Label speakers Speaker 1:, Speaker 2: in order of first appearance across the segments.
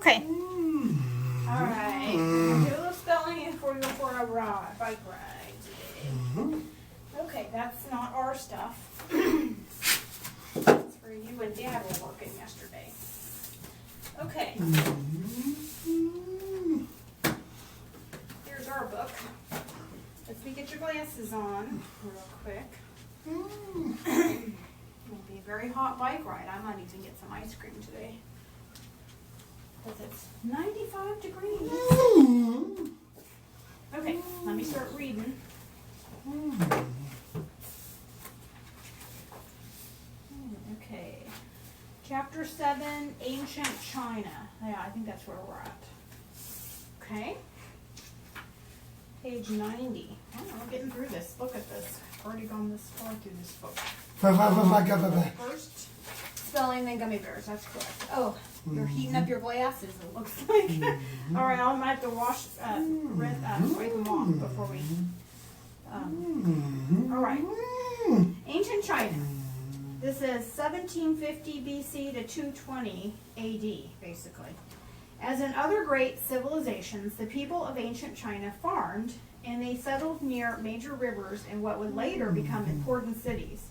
Speaker 1: Okay. All right. Do a little spelling before we go for a bike ride today. Okay, that's not our stuff. That's for you and Dad were working yesterday. Okay. Here's our book. Let me get your glasses on real quick. It'll be a very hot bike ride. I might even get some ice cream today. Because it's 95 degrees. Okay, let me start reading. Okay. Chapter 7, Ancient China. Yeah, I think that's where we're at. Okay. Page 90. Oh, we're getting through this. Look at this. I've already gone this far through this book. First, spelling, then gummy bears. That's correct. Oh, you're heating up your glasses, it looks like. All right, I might have to wash, wipe them off before we... all right. Ancient China. This is 1750 BC to 220 AD, basically. As in other great civilizations, the people of ancient China farmed, and they settled near major rivers in what would later become important cities.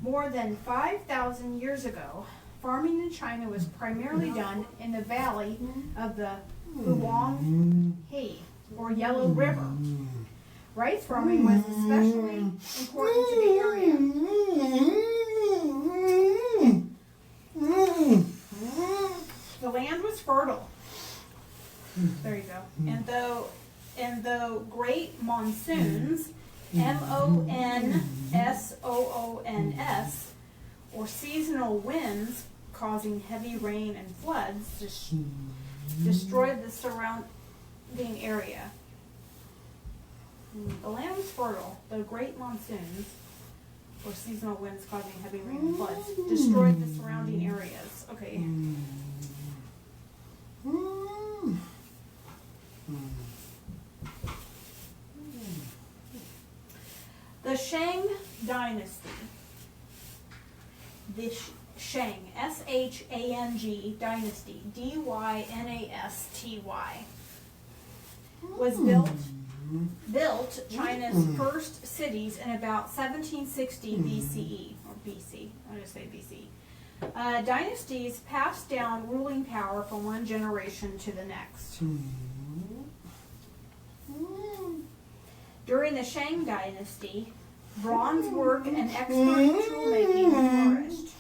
Speaker 1: More than 5,000 years ago, farming in China was primarily done in the valley of the Huanghe, or Yellow River. Rice farming was especially important to the area. The land was fertile. There you go. And though great monsoons, MONSOONS, or seasonal winds causing heavy rain and floods, destroyed the surrounding area. The land was fertile, though great monsoons, or seasonal winds causing heavy rain and floods, destroyed the surrounding areas. Okay. The Shang Dynasty. The Shang, S-H-A-N-G Dynasty, D-Y-N-A-S-T-Y, was built China's first cities in about 1760 BCE, or BC, I'll just say BC. Dynasties passed down ruling power from one generation to the next. During the Shang Dynasty, bronze work and expert tool-making flourished.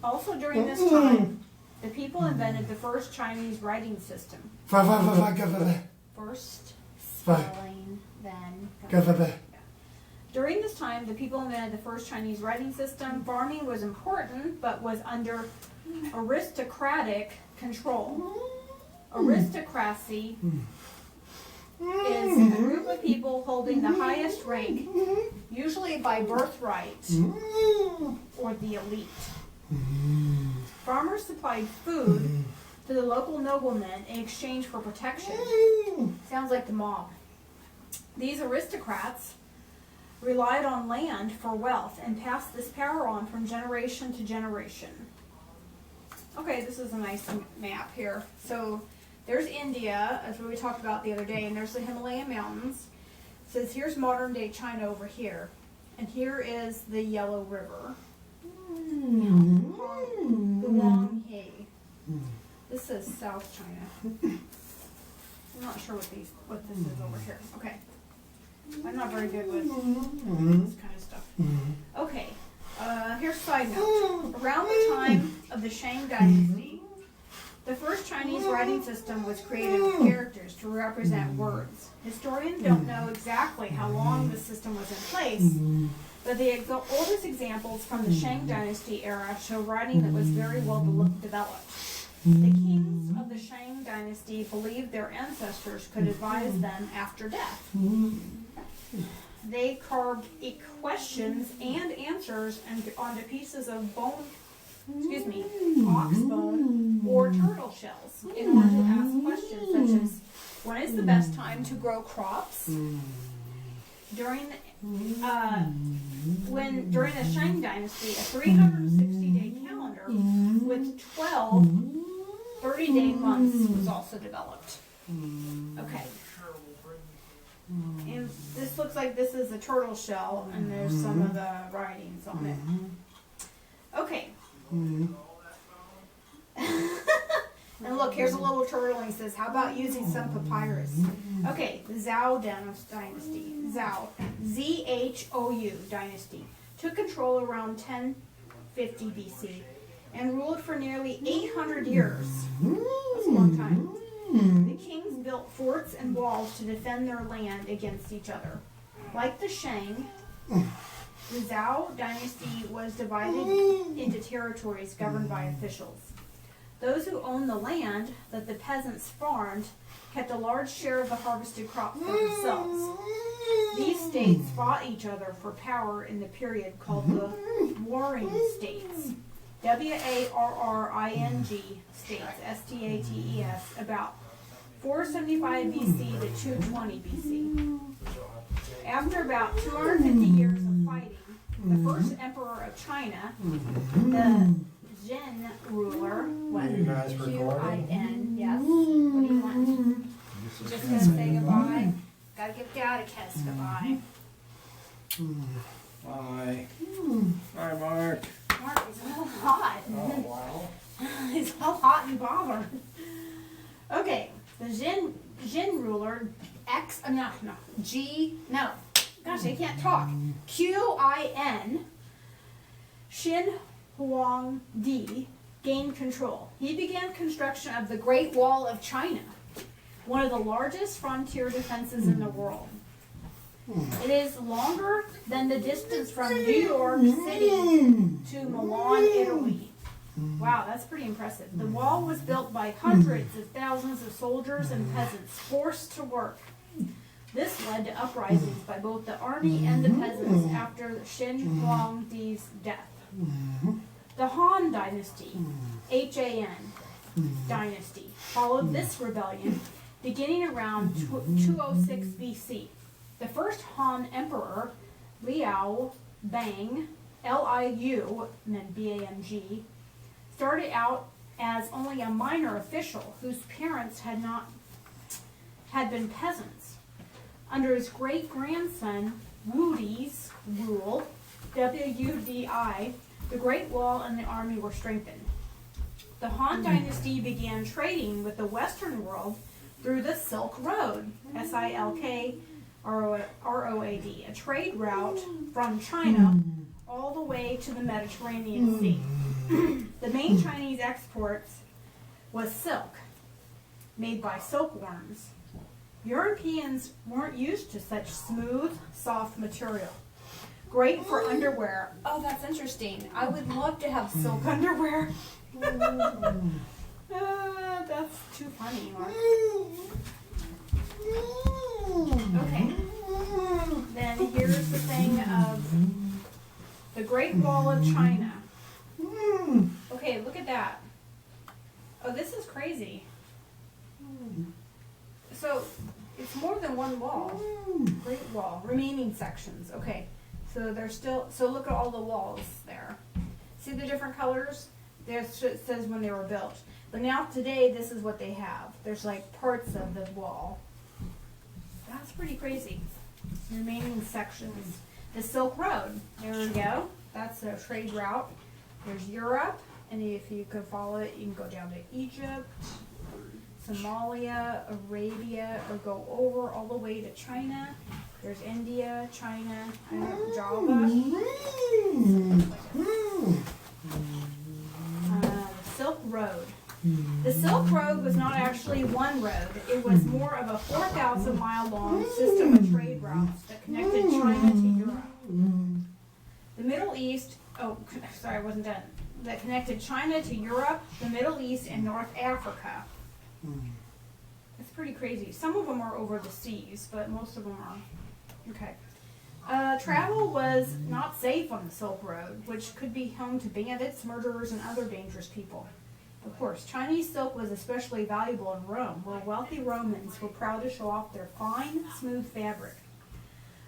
Speaker 1: Also during this time, the people invented the first Chinese writing system. First spelling, then... During this time, the people invented the first Chinese writing system. Farming was important, but was under aristocratic control. Aristocracy is a group of people holding the highest rank, usually by birthright, or the elite. Farmers supplied food to the local noblemen in exchange for protection. Sounds like the mob. These aristocrats relied on land for wealth and passed this power on from generation to generation. Okay, this is a nice map here. So there's India, as we talked about the other day, and there's the Himalayan mountains. It says here's modern day China over here, and here is the Yellow River. The Huanghe. This is South China. I'm not sure what this is over here. Okay. I'm not very good with this kind of stuff. Okay, here's a side note. Around the time of the Shang Dynasty, the first Chinese writing system was created with characters to represent words. Historians don't know exactly how long the system was in place, but the oldest examples from the Shang Dynasty era show writing that was very well developed. The kings of the Shang Dynasty believed their ancestors could advise them after death. They carved questions and answers onto pieces of ox bone, or turtle shells in order to ask questions such as, when is the best time to grow crops? During the Shang Dynasty, a 360-day calendar with 12 30-day months was also developed. Okay. And this looks like this is a turtle shell, and there's some of the writings on it. Okay. And look, here's a little turtle, and he says, how about using some papyrus? Okay, the Zhou dynasty, Zhou, Z-H-O-U dynasty, took control around 1050 BC and ruled for nearly 800 years. That's a long time. The kings built forts and walls to defend their land against each other. Like the Shang, the Zhou dynasty was divided into territories governed by officials. Those who owned the land that the peasants farmed kept a large share of the harvested crop for themselves. These states fought each other for power in the period called the Warring States. W-A-R-R-I-N-G states, S-T-A-T-E-S, about 475 BC to 220 BC. After about 250 years of fighting, the first emperor of China, the Jin ruler, what? Q-I-N, yes. What do you want? Just gonna say goodbye. Gotta give Dad a kiss. Goodbye.
Speaker 2: Bye. Bye, Mark.
Speaker 1: Mark, he's a little hot.
Speaker 2: Oh, wow.
Speaker 1: He's all hot and bothered. Okay, the Jin ruler, gosh, I can't talk. Q-I-N, Xin Huangdi, gained control. He began construction of the Great Wall of China, one of the largest frontier defenses in the world. It is longer than the distance from New York City to Milan, Italy. Wow, that's pretty impressive. The wall was built by hundreds of thousands of soldiers and peasants forced to work. This led to uprisings by both the army and the peasants after Xin Huangdi's death. The Han dynasty, H-A-N dynasty, followed this rebellion beginning around 206 BC. The first Han emperor, Liu Bang, L-I-U, and then B-A-N-G, started out as only a minor official whose parents had been peasants. Under his great-grandson Wudi's rule, W-U-D-I, the Great Wall and the army were strengthened. The Han dynasty began trading with the Western world through the Silk Road, S-I-L-K R-O-A-D, a trade route from China all the way to the Mediterranean Sea. The main Chinese exports was silk, made by silkworms. Europeans weren't used to such smooth, soft material. Great for underwear. Oh, that's interesting. I would love to have silk underwear. That's too funny, Mark. Okay. Then here's the thing of the Great Wall of China. Okay, look at that. Oh, this is crazy. So, it's more than one wall. Great Wall. Remaining sections. Okay. So there's still, so look at all the walls there. See the different colors? There's, it says when they were built. But now today, this is what they have. There's like parts of the wall. That's pretty crazy. Remaining sections. The Silk Road. There we go. That's a trade route. There's Europe. And if you could follow it, you can go down to Egypt, Somalia, Arabia, or go over all the way to China. There's India, China, Java. Silk Road. The Silk Road was not actually one road. It was more of a 4,000-mile-long system of trade routes that connected China to Europe. The Middle East, oh, sorry, I wasn't done. That connected China to Europe, the Middle East, and North Africa. It's pretty crazy. Some of them are over the seas, but most of them are. Okay. Travel was not safe on the Silk Road, which could be home to bandits, murderers, and other dangerous people. Of course, Chinese silk was especially valuable in Rome, where wealthy Romans were proud to show off their fine, smooth fabric.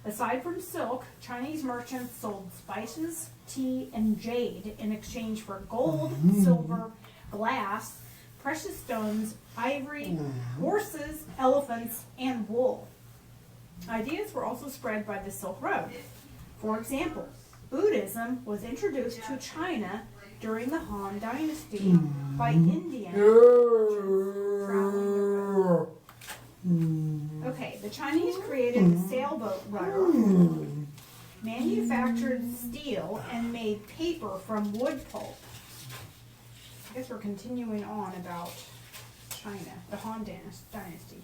Speaker 1: Aside from silk, Chinese merchants sold spices, tea, and jade in exchange for gold, silver, glass, precious stones, ivory, horses, elephants, and wool. Ideas were also spread by the Silk Road. For example, Buddhism was introduced to China during the Han Dynasty by Indians traveling the road. Okay, the Chinese created the sailboat rudder, manufactured steel, and made paper from wood pulp. I guess we're continuing on about China, the Han Dynasty.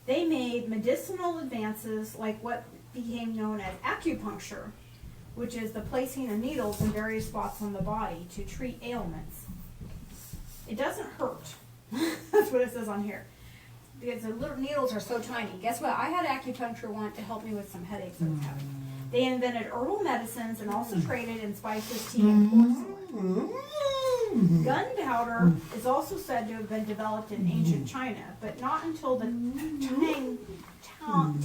Speaker 1: They made medicinal advances like what became known as acupuncture, which is the placing of needles in various spots on the body to treat ailments. It doesn't hurt. That's what it says on here. Because the little needles are so tiny. Guess what? I had acupuncture once to help me with some headaches I was having. They invented herbal medicines and also traded in spices, tea, and porcelain. Gunpowder is also said to have been developed in ancient China, but not until the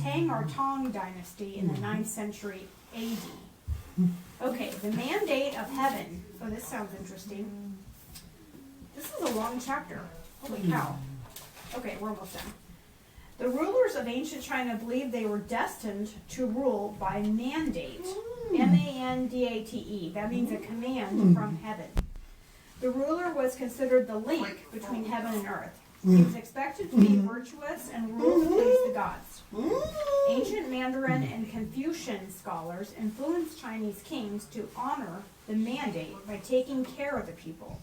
Speaker 1: Tang or Tang dynasty in the 9th century AD. Okay, the mandate of heaven. Oh, this sounds interesting. This is a long chapter. Holy cow. Okay, we're almost done. The rulers of ancient China believed they were destined to rule by mandate. M-A-N-D-A-T-E. That means a command from heaven. The ruler was considered the link between heaven and earth. He was expected to be virtuous and rule to please the gods. Ancient Mandarin and Confucian scholars influenced Chinese kings to honor the mandate by taking care of the people.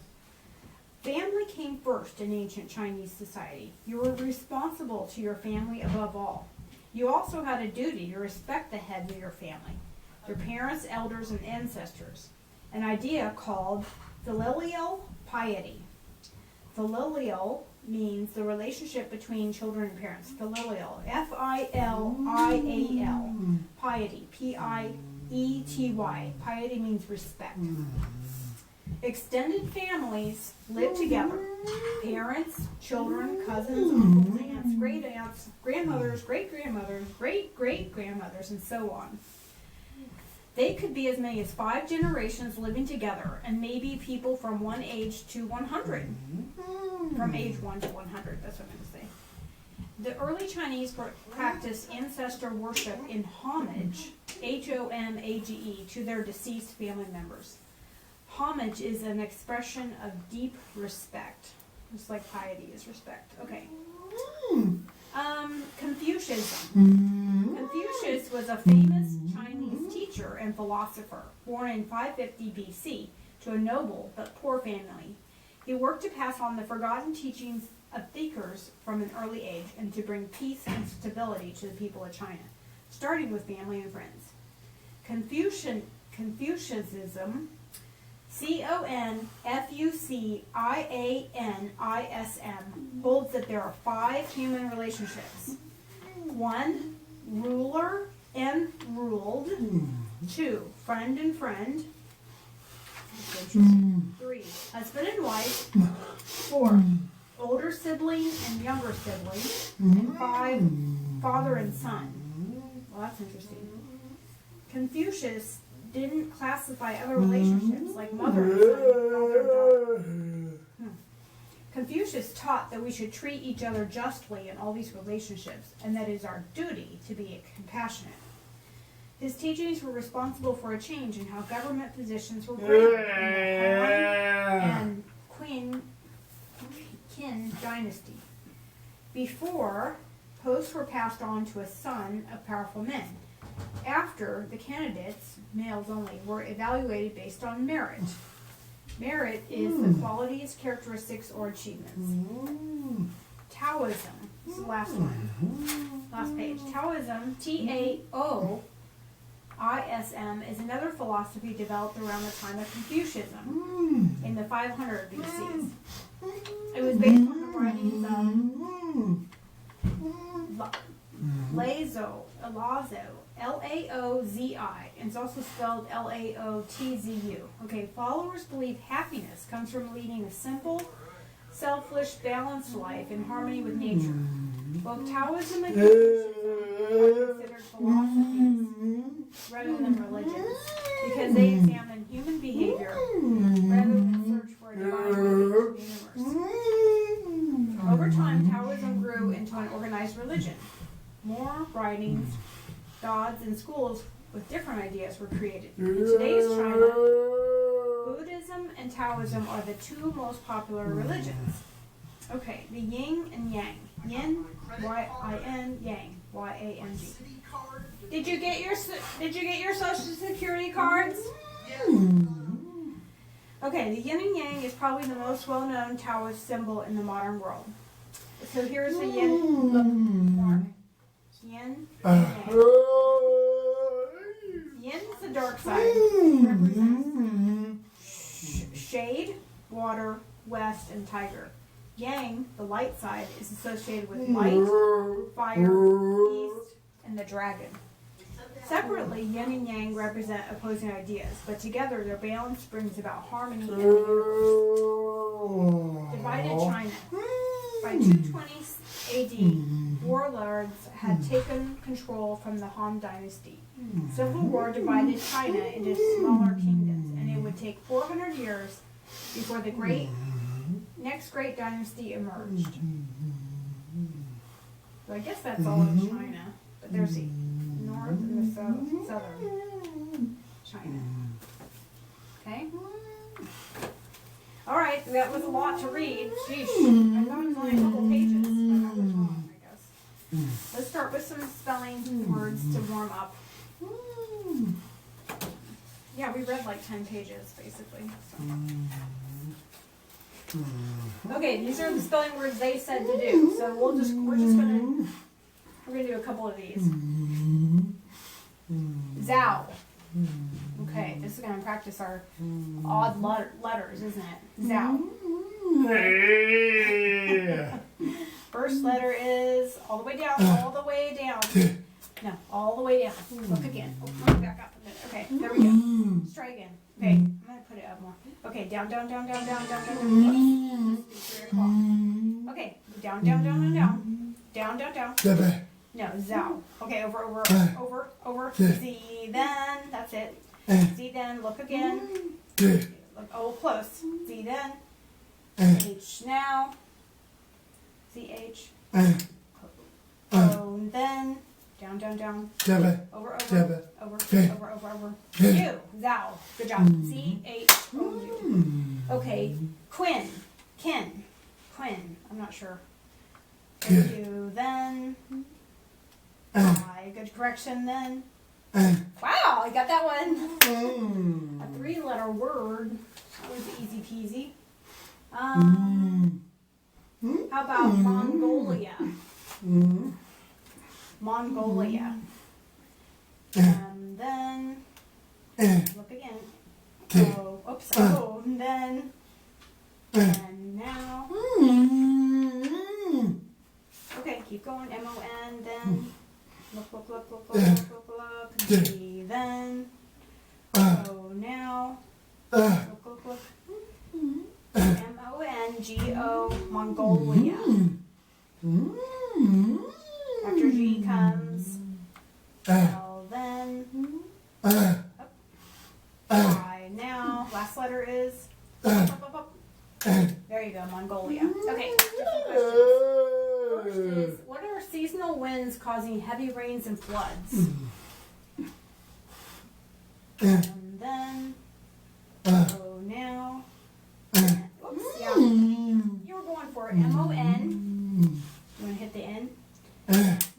Speaker 1: Family came first in ancient Chinese society. You were responsible to your family above all. You also had a duty to respect the head of your family, your parents, elders, and ancestors. An idea called filial piety. Filial means the relationship between children and parents. Filial, F-I-L-I-A-L. Piety, P-I-E-T-Y. Piety means respect. Extended families live together. Parents, children, cousins, uncles, aunts, grandmothers, great-grandmothers, great-great-grandmothers, and so on. They could be as many as 5 generations living together, and maybe people from one age to 100. From age 1 to 100, that's what I'm going to say. The early Chinese practiced ancestor worship in homage, H-O-M-A-G-E, to their deceased family members. Homage is an expression of deep respect, just like piety is respect. Okay. Confucianism. Confucius was a famous Chinese teacher and philosopher, born in 550 BC to a noble but poor family. He worked to pass on the forgotten teachings of thinkers from an early age and to bring peace and stability to the people of China, starting with family and friends. Confucianism, C-O-N-F-U-C-I-A-N-I-S-M, holds that there are 5 human relationships. 1, ruler and ruled. 2, friend and friend. 3, husband and wife. 4, older sibling and younger sibling. And 5, father and son. Well, that's interesting. Confucius didn't classify other relationships like mother and son, father and daughter. Confucius taught that we should treat each other justly in all these relationships, and that it is our duty to be compassionate. His teachings were responsible for a change in how government positions were granted in the Han and Qin dynasty. Before, posts were passed on to a son of powerful men. After, the candidates, males only, were evaluated based on merit. Merit is the qualities, characteristics, or achievements. Taoism, this is the last one, last page. Taoism, T-A-O-I-S-M, is another philosophy developed around the time of Confucianism in the 500 BC. It was based on the writings of Laozi, L-A-O-Z-I, and it's also spelled L-A-O-T-Z-U. Okay, followers believe happiness comes from leading a simple, selfish, balanced life in harmony with nature. Both Taoism and Confucianism are considered philosophies rather than religions because they examine human behavior rather than search for a divine order to the universe. grew into an organized religion. More writings, gods, and schools with different ideas were created. In today's China, Buddhism and Taoism are the two most popular religions. Okay, the yin and yang. Yin, Y-I-N, yang, Y-A-N-G. Did you get your Social Security cards? Okay, the yin and yang is probably the most well-known Taoist symbol in the modern world. So here's the yin. Look, more. Yin and yang. Yin is the dark side. Represents shade, water, west, and tiger. Yang, the light side, is associated with light, fire, east, and the dragon. Separately, yin and yang represent opposing ideas, but together their balance brings about harmony in the universe. Divided China. By 220 AD, warlords had taken control from the Han Dynasty. Civil war divided China into smaller kingdoms, and it would take 400 years before the next great dynasty emerged. So I guess that's all of China, but there's the north and the southern China. Okay? Alright, that was a lot to read. Sheesh. I thought it was only a couple pages, but that was wrong, I guess. Let's start with some spelling words to warm up. Yeah, we read like 10 pages, basically. So. Okay, these are the spelling words they said to do. So we're gonna do a couple of these. Zhao. Okay, this is gonna practice our odd letters, isn't it? Zhao. First letter is all the way down, all the way down. No, all the way down. Look again. Oh, let me back up a minute. Okay, there we go. Let's try again. Okay, I'm gonna put it up more. Okay, down, down, down, down, down, down, down, down. This is 3 o'clock. Okay, down, down, down, down, down. Down, down, down. No, Zhao. Okay, over. Z, then. That's it. Z, then. Look again. Look, oh, close. Z, then. H, now. Z-H. O, then. Down, down, down. Over. U, Zhao. Good job. C-H-O-U. Okay, Quinn. Quinn. I'm not sure. U, then. I. Good correction, then. Wow, I got that one. A 3-letter word. That was easy peasy. How about Mongolia? Mongolia. And then, look again. Oh, oops. Oh, and then, and now. Okay, keep going. M-O-N, then. Look. G, then. Oh, now. Look. M-O-N-G-O, Mongolia. After G comes L, then I. Now, last letter is up. There you go, Mongolia. Okay, different questions. First is, what are seasonal winds causing heavy rains and floods? And then, oh, now. Oops, yeah. You were going for M-O-N. You want to hit the N?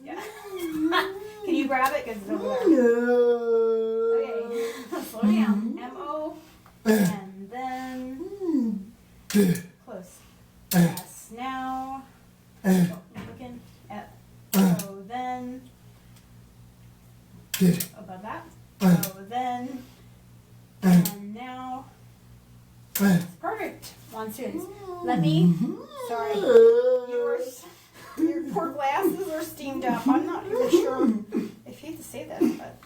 Speaker 1: Yeah. Can you grab it? Because it's over there. Okay. Slow down. M-O. And then. Close. S. Now. Oh, looking at. O. Then. Above that. O. Then. And now. Perfect. Monsoons. Let me. Sorry. Your poor glasses are steamed up. I'm not even sure. I hate to say this, but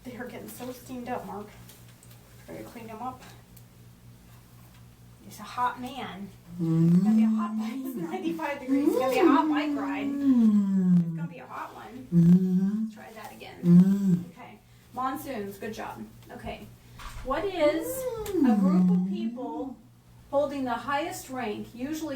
Speaker 1: they are getting so steamed up, Mark. Try to clean them up. He's a hot man. It's gonna be a hot bike. It's 95 degrees. It's gonna be a hot bike ride. It's gonna be a hot one. Let's try that again. Okay. Monsoons. Good job. Okay. What is a group of people holding the highest rank, usually